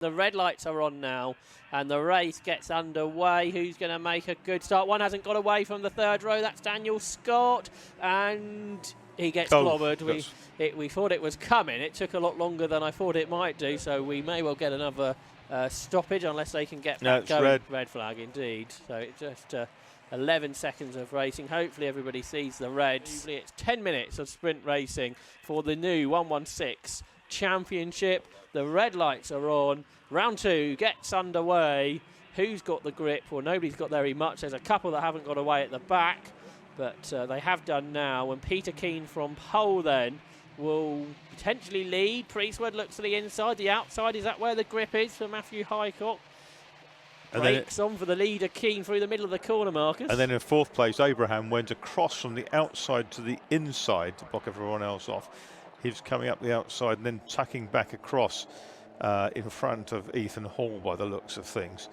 The red lights are on now, and the race gets underway. Who's going to make a good start? One hasn't got away from the third row. That's Daniel Scott, and he gets clobbered. We thought it was coming. It took a lot longer than I thought it might do, so we may well get another stoppage unless they can get back going. Red flag, indeed. So it's just 11 seconds of racing. Hopefully everybody sees the reds. It's 10 minutes of sprint racing for the new 116 Championship. The red lights are on. Round 2 gets underway. Who's got the grip? Well, nobody's got very much. There's a couple that haven't got away at the back, but they have done now. And Peter Keane from pole then will potentially lead. Priestwood looks to the inside. The outside, is that where the grip is for Matthew Highcock? Breaks on for the leader, Keane, through the middle of the corner, Marcus. And then in 4th place, Abraham went across from the outside to the inside to block everyone else off. He's coming up the outside and then tucking back across in front of Ethan Hall by the looks of things.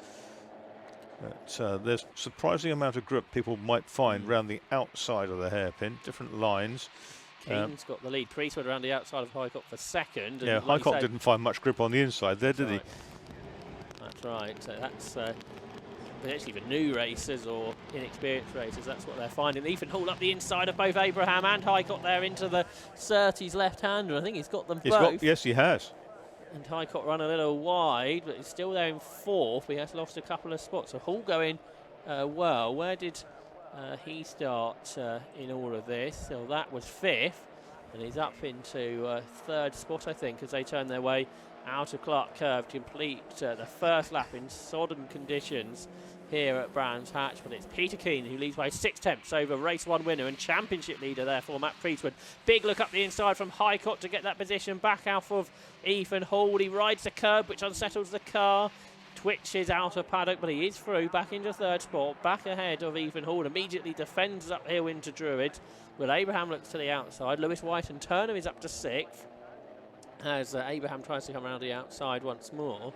But, there's a surprising amount of grip people might find around the outside of the hairpin, different lines. Keane's got the lead. Priestwood around the outside of Highcock for second. Yeah, Highcock didn't find much grip on the inside there, did he? That's right. That's actually for new racers or inexperienced racers, that's what they're finding. Ethan Hall up the inside of both Abraham and Highcock there into the Surtees left-hander. I think he's got them both. Yes, he has. And Highcock run a little wide, but he's still there in 4th. He has lost a couple of spots. So Hall going well. Where did he start in all of this? So that was 5th, and he's up into 3rd spot, I think, as they turn their way out of Clark Curve to complete the first lap in sodden conditions here at Brands Hatch. But it's Peter Keane who leads by 6/10 over race 1 winner and championship leader therefore Matt Priestwood. Big look up the inside from Highcock to get that position back out of Ethan Hall. He rides the curb, which unsettles the car, twitches out of paddock, but he is through back into 3rd spot, back ahead of Ethan Hall. Immediately defends uphill into Druid. Well, Abraham looks to the outside. Lewis White and Turner is up to 6th. As Abraham tries to come around the outside once more.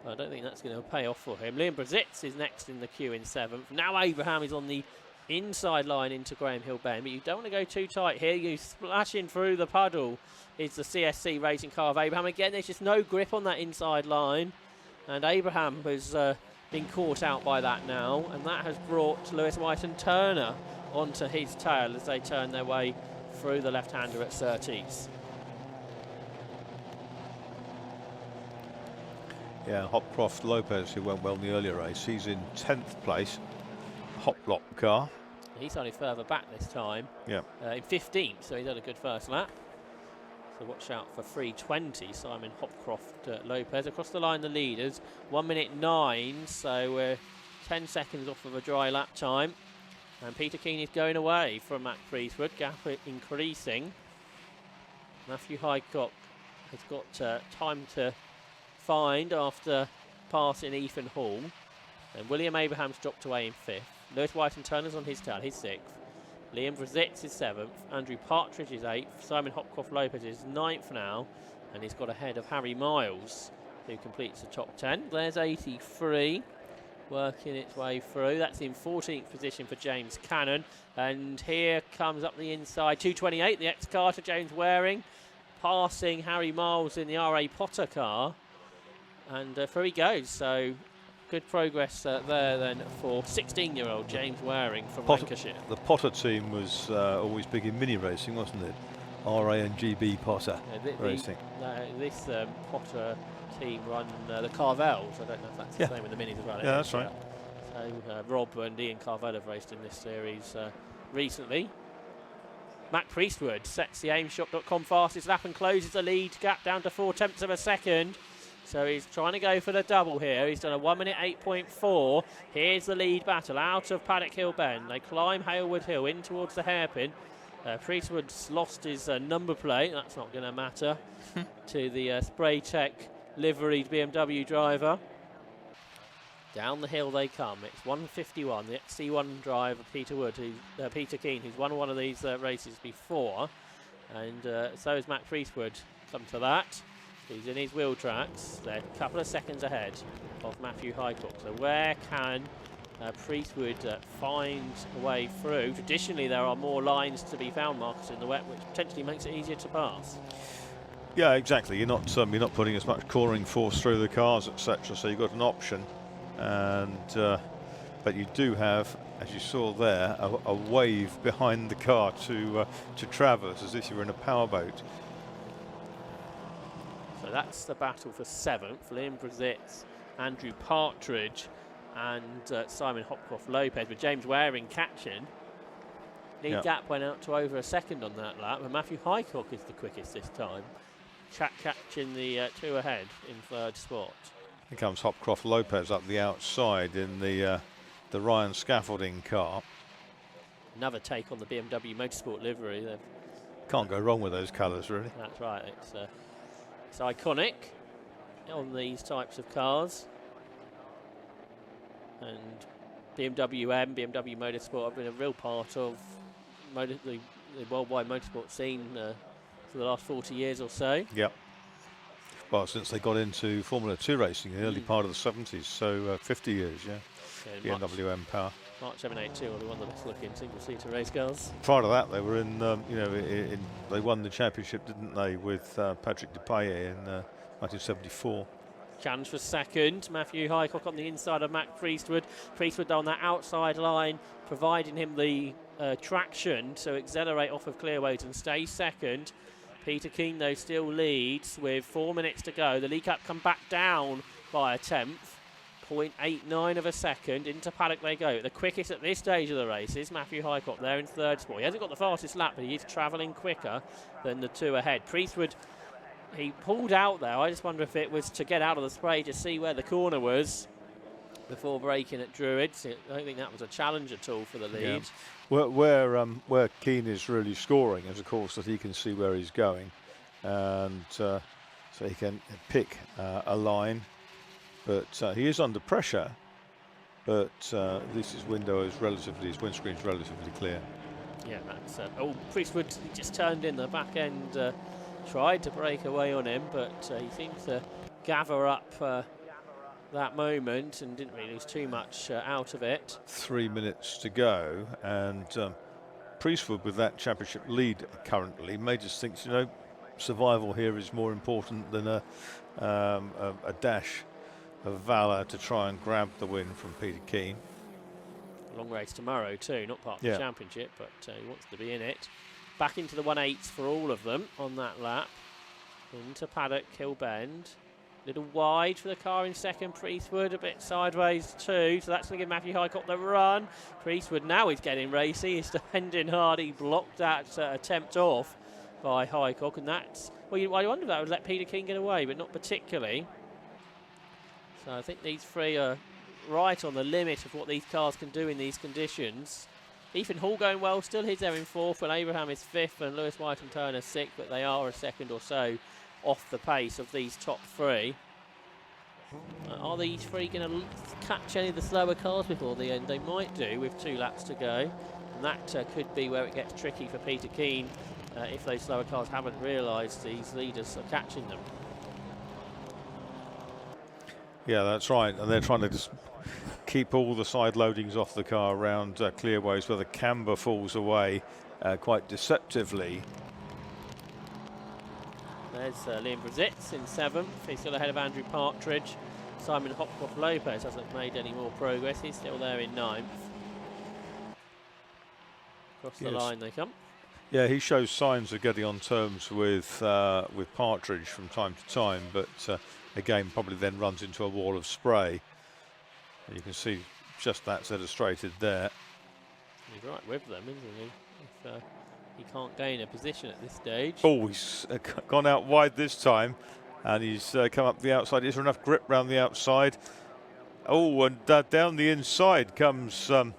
But I don't think that's going to pay off for him. Liam Brazitz is next in the queue in 7th. Now Abraham is on the inside line into Graham Hill Bend, but you don't want to go too tight here. You splashing through the puddle is the CSC racing car of Abraham. Again, there's just no grip on that inside line, and Abraham has been caught out by that now, and that has brought Lewis White and Turner onto his tail as they turn their way through the left-hander at Surtees. Yeah, Hopcroft Lopez, who went well in the earlier race, he's in 10th place. Hop block car. He's only further back this time. Yeah. In 15th, so he's had a good first lap. So watch out for 3:20. Simon Hopcroft Lopez across the line. The leaders 1:09, so we're 10 seconds off of a dry lap time. And Peter Keane is going away from Matt Priestwood. Gap increasing. Matthew Highcock has got time to find after passing Ethan Hall, and William Abraham's dropped away in 5th. Lewis White and Turner's on his tail, he's 6th. Liam Brazitz is 7th. Andrew Partridge is 8th. Simon Hopcroft Lopez is 9th now, and he's got ahead of Harry Miles, who completes the top 10. There's 83 working its way through. That's in 14th position for James Cannon, and here comes up the inside 228, the ex-Carter James Waring, passing Harry Miles in the R.A. Potter car. And through he goes, so good progress there then for 16-year-old James Waring from Lancashire. The Potter team was always big in mini racing, wasn't it? RANGB Potter racing. This Potter team run the Carvels. I don't know if that's the same with the minis as well. Yeah, that's right. So Rob and Ian Carvel have raced in this series recently. Matt Priestwood sets the aimshot.com fastest lap and closes the lead gap down to 0.4 of a second. So he's trying to go for the double here. He's done a 1:08.4. Here's the lead battle out of Paddock Hill Bend. They climb Halewood Hill in towards the hairpin. Priestwood's lost his number plate. That's not going to matter to the Spray Tech liveried BMW driver. Down the hill they come. It's 1:51. The XC1 driver Peter Keane, who's won one of these races before, and so is Matt Priestwood. Come to that. He's in his wheel tracks. They're a couple of seconds ahead of Matthew Highcock. So where can Priestwood find a way through? Traditionally, there are more lines to be found, Marcus, in the wet, which potentially makes it easier to pass. Yeah, exactly. You're not putting as much coring force through the cars, etc. So you've got an option, and but you do have, as you saw there, a wave behind the car to traverse as if you were in a powerboat. So that's the battle for 7th. Liam Brazitz, Andrew Partridge, and Simon Hopcroft-Lopez, with James Waring catching. Lead gap went out to over a second on that lap, and Matthew Highcock is the quickest this time, catching the 2 ahead in 3rd spot. Here comes Hopcroft-Lopez up the outside in the Ryan Scaffolding car. Another take on the BMW Motorsport livery. Can't go wrong with those colours, really. That's right. It's iconic on these types of cars. And BMW Motorsport have been a real part of the worldwide motorsport scene for the last 40 years or so. Yep. Well, since they got into Formula 2 racing in the early part of the 70s, so 50 years, yeah. BMW M-Power. March 782 will be one of the best looking single-seater race cars. Prior to that, they were in, they won the championship, didn't they, with Patrick Depailler in 1974. Challenge for 2nd. Matthew Highcock on the inside of Matt Priestwood. Priestwood on that outside line, providing him the traction to accelerate off of clearways and stay 2nd. Peter Keane, though, still leads with 4 minutes to go. The lead gap come back down by a 10th. 0.89 of a second. Into paddock they go. The quickest at this stage of the race is Matthew Highcock there in 3rd spot. He hasn't got the fastest lap, but he is travelling quicker than the 2 ahead. Priestwood, he pulled out there. I just wonder if it was to get out of the spray to see where the corner was before braking at Druids. I don't think that was a challenge at all for the lead. Yeah. Where Keane is really scoring is, of course, that he can see where he's going, and so he can pick a line. But he is under pressure. But at least his his windscreen's relatively clear. Yeah, that's Priestwood just turned in the back end. Tried to break away on him, but he seemed to gather up that moment and didn't really lose too much out of it. 3 minutes to go, and Priestwood, with that championship lead currently, may just think, survival here is more important than a dash of valour to try and grab the win from Peter Keane. Long race tomorrow too, not part of the championship, but he wants to be in it. Back into the 1/8 for all of them on that lap. Into paddock, Hill Bend. Little wide for the car in 2nd. Priestwood a bit sideways too, so that's going to give Matthew Highcock the run. Priestwood now is getting racy. He's defending hard. He blocked that attempt off by Highcock, and that's, well, I wonder if that would let Peter Keane get away, but not particularly. So I think these 3 are right on the limit of what these cars can do in these conditions. Ethan Hall going well still. He's there in 4th, and Abraham is 5th, and Lewis White and Turner 6th, but they are a second or so off the pace of these top 3. Are these 3 going to catch any of the slower cars before the end? They might do with 2 laps to go, and that could be where it gets tricky for Peter Keane if those slower cars haven't realised these leaders are catching them. Yeah, that's right, and they're trying to just keep all the side loadings off the car around clearways where the camber falls away quite deceptively. There's Liam Brazitz in 7th. He's still ahead of Andrew Partridge. Simon Hopcroft-Lopez hasn't made any more progress. He's still there in 9th. Across the line they come. Yeah, he shows signs of getting on terms with Partridge from time to time, but again, probably then runs into a wall of spray. And you can see just that's illustrated there. He's right with them, isn't he? If he can't gain a position at this stage. Oh, he's gone out wide this time, and he's come up the outside. Is there enough grip round the outside? Oh, and down the inside comes the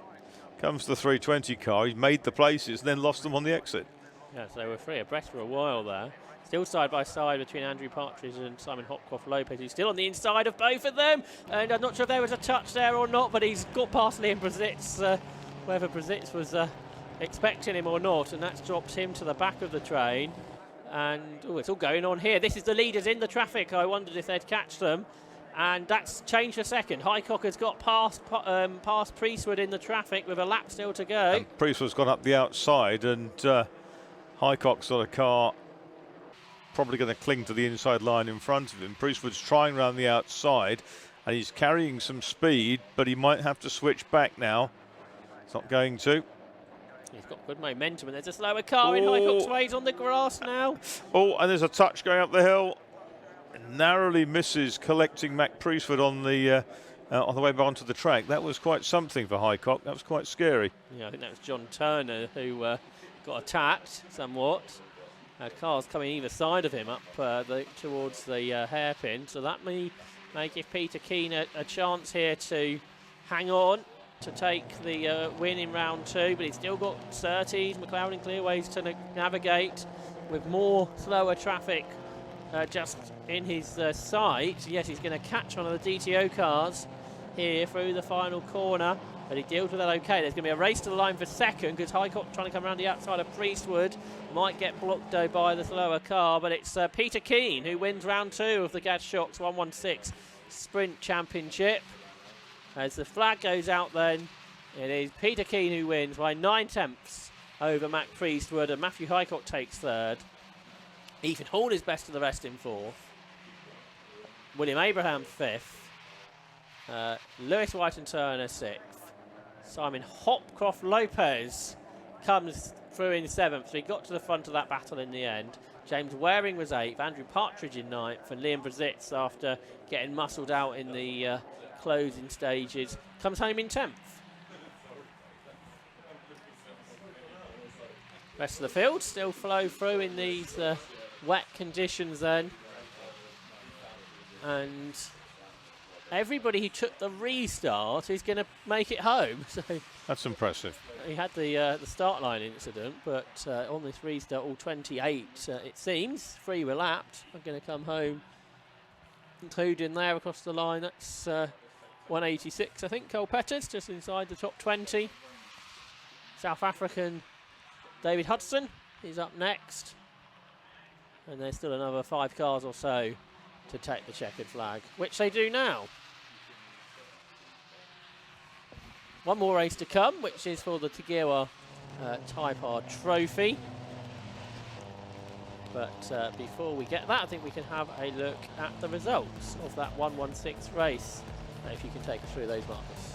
320 car. He's made the places, then lost them on the exit. Yeah, so they were 3 abreast for a while there. Still side by side between Andrew Partridge and Simon Hopcroft-Lopez, who's still on the inside of both of them. And I'm not sure if there was a touch there or not, but he's got past Liam Brazitz, whether Brazitz was expecting him or not, and that's dropped him to the back of the train. And it's all going on here. This is the leaders in the traffic. I wondered if they'd catch them. And that's changed a second. Highcock has got past Priestwood in the traffic with a lap still to go. And Priestwood's gone up the outside, and Highcock's got a car probably going to cling to the inside line in front of him. Priestwood's trying round the outside, and he's carrying some speed, but he might have to switch back now. It's not going to. He's got good momentum, and there's a slower car in Highcock's ways on the grass now. Oh, and there's a touch going up the hill. Narrowly misses collecting Mac Priestwood on the way back onto the track. That was quite something for Highcock. That was quite scary. Yeah, I think that was John Turner who got attacked somewhat. Cars coming either side of him up towards the hairpin, so that may give Peter Keane a chance here to hang on to take the win in round 2, but he's still got Surtees, McLaren and Clearways to navigate with more slower traffic just in his sight. Yes, he's going to catch one of the DTO cars here through the final corner, but he deals with that okay. There's going to be a race to the line for second because Highcock trying to come around the outside of Priestwood. Might get blocked though by the slower car, but it's Peter Keane who wins round 2 of the Gas Shocks 116 Sprint Championship. As the flag goes out then, it is Peter Keane who wins by 9/10 over Mac Priestwood, and Matthew Highcock takes 3rd. Ethan Hall is best of the rest in 4th. William Abraham 5th. Lewis White and Turner 6th. Simon Hopcroft Lopez comes through in 7th, so he got to the front of that battle in the end. James Waring was 8th, Andrew Partridge in 9th, and Liam Brazitz, after getting muscled out in the closing stages, comes home in 10th. Rest of the field still flow through in these wet conditions then. And everybody who took the restart is going to make it home. So That's impressive. he had the start line incident, but on this restart, all 28, it seems, 3 were lapped, are going to come home, including there across the line. That's 186, I think, Cole Peters, just inside the top 20. South African David Hudson is up next. And there's still another 5 cars or so to take the checkered flag, which they do now. One more race to come, which is for the Tagiwa Type R Trophy. But before we get that, I think we can have a look at the results of that 116 race. If you can take us through those, Marcus.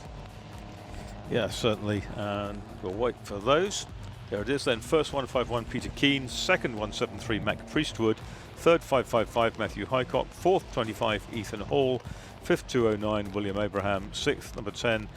Yeah, certainly. And we'll wait for those. There it is then. First 151 Peter Keane, second 173 Mac Priestwood, third 555 Matthew Highcock, fourth 25 Ethan Hall, fifth 209 William Abraham, sixth number 10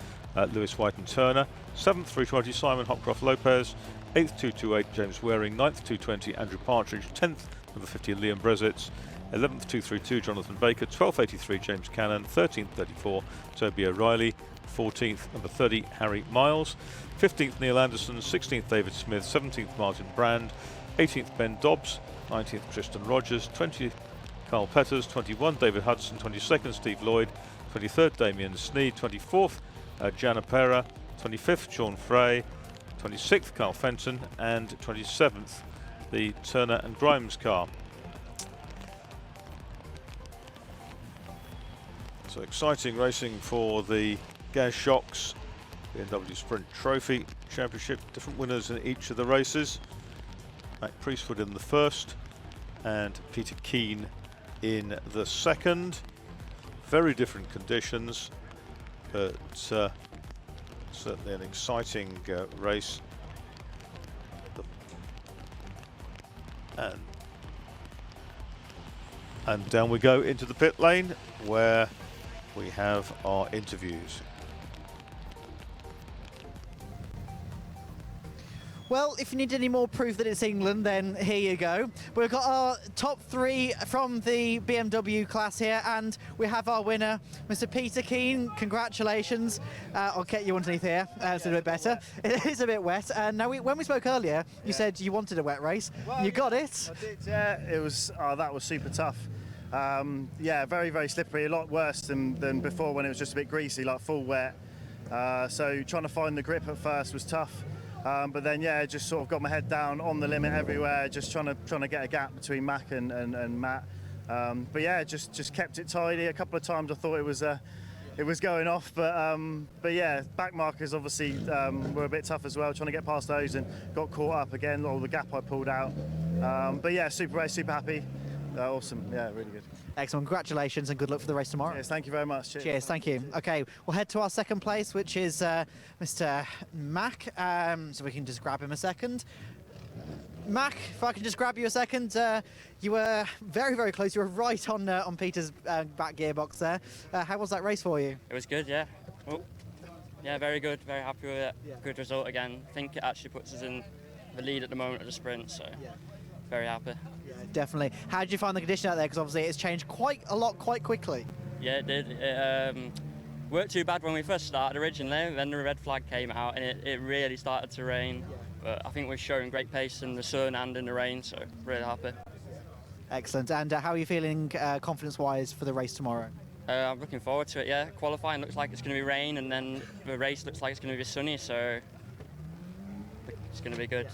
Lewis White and Turner, seventh 320 Simon Hopcroft Lopez, eighth 228 James Waring, ninth 220 Andrew Partridge, 10th number 50 Liam Brazitz, 11th 232 Jonathan Baker, 12th 83 James Cannon, 13th 34 Toby O'Reilly, 14th number 30 Harry Miles, 15th Neil Anderson, 16th David Smith, 17th Martin Brand, 18th Ben Dobbs, 19th Tristan Rogers, 20th Carl Peters, 21 David Hudson, 22nd Steve Lloyd, 23rd Damien Sneed, 24th Jana Pera, 25th Sean Frey, 26th Carl Fenton, and 27th the Turner and Grimes car. So exciting racing for the Gas Shocks BMW Sprint Trophy Championship. Different winners in each of the races. Mac Priestwood in the first and Peter Keane in the second. Very different conditions, but certainly an exciting race. And down we go into the pit lane where we have our interviews. Well, if you need any more proof that it's England, then here you go. We've got our top 3 from the BMW class here, and we have our winner, Mr. Peter Keane. Congratulations. I'll get you underneath here. It's a bit better. It is a bit wet. Now, when we spoke earlier, you said you wanted a wet race. Well, you got it. I did, yeah. It was, that was super tough. Yeah, very, very slippery. A lot worse than before when it was just a bit greasy, like full wet. So trying to find the grip at first was tough. But then, yeah, just sort of got my head down on the limit everywhere, just trying to get a gap between Mac and Matt. But yeah, just kept it tidy. A couple of times I thought it was going off, but yeah, back markers obviously were a bit tough as well, trying to get past those and got caught up again, all the gap I pulled out. But yeah, super race, super happy. Awesome. Yeah, really good. Excellent. Congratulations and good luck for the race tomorrow. Yes, thank you very much. Cheers. Cheers, thank you. Okay, we'll head to our second place, which is Mr. Mack. So we can just grab him a second. Mac, if I can just grab you a second, you were very, very close. You were right on Peter's back gearbox there. How was that race for you? It was good, yeah. Well, yeah, very good. Very happy with it. Yeah. Good result again. I think it actually puts us in the lead at the moment of the sprint, so very happy. Yeah, definitely. How did you find the condition out there? Because obviously it's changed quite a lot quite quickly. Yeah, it did. It weren't too bad when we first started originally. Then the red flag came out and it really started to rain. Yeah. But I think we're showing great pace in the sun and in the rain, so really happy. Excellent. And how are you feeling confidence-wise for the race tomorrow? I'm looking forward to it, yeah. Qualifying looks like it's going to be rain, and then the race looks like it's going to be sunny, so it's going to be good.